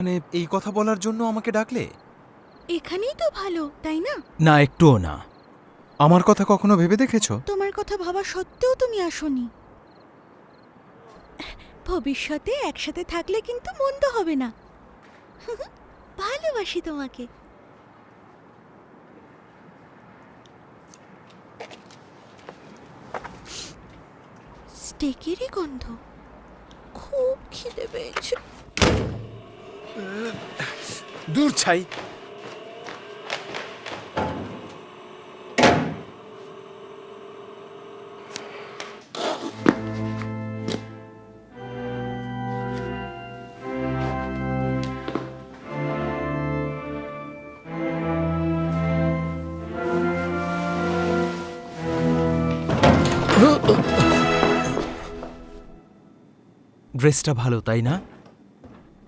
মানে এই কথা বলার জন্য আমাকে ডাকলে? এখানেই তো ভালো, তাই না? না, একটুও না। আমার কথা কখনো ভেবে দেখেছো? তোমার কথা ভাবা সত্ত্বেও তুমি আসোনি। ভবিষ্যতে একসাথে থাকলে কিন্তু মন্দ হবে না। ভালোবাসি তোমাকে। স্টেকেরই গন্ধ, খুব খিদে পেয়েছে। দূর ছাই। ড্রেসটা ভালো, তাই না?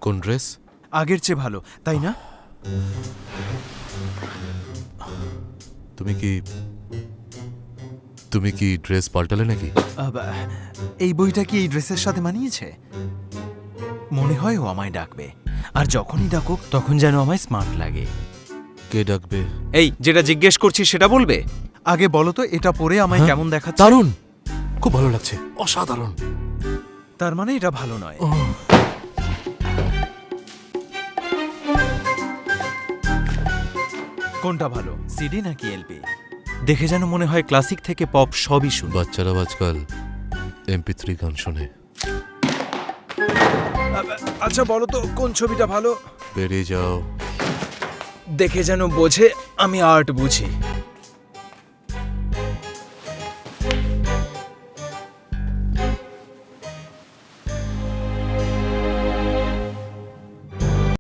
কোন ড্রেস? আগের চেয়ে ভালো, তাই না? তুমি কি ড্রেস পাল্টালে নাকি? এই বইটা কি এই ড্রেসের সাথে মানিয়েছে? মনে হয় ও আমায় ডাকবে, আর যখনই ডাকুক তখন যেন আমায় স্মার্ট লাগে। কে ডাকবে? এই যেটা জিজ্ঞেস করছি সেটা বলবে। আগে বলো তো, এটা পরে আমায় হ্যাঁ? কেমন দেখাচ্ছে? দারুণ, খুব ভালো লাগছে, অসাধারণ। তার মানে এটা ভালো নয়। কোনটা ভালো, সিডি নাকি এলপি? দেখে যেন মনে হয় ক্লাসিক থেকে পপ সবই শুন। বাচ্চারা আজকাল MP3 গান শোনে। আচ্ছা বলো তো, কোন ছবিটা ভালো? বেরিয়ে যাও। দেখে যেন বোঝে আমি আর্ট বুঝি।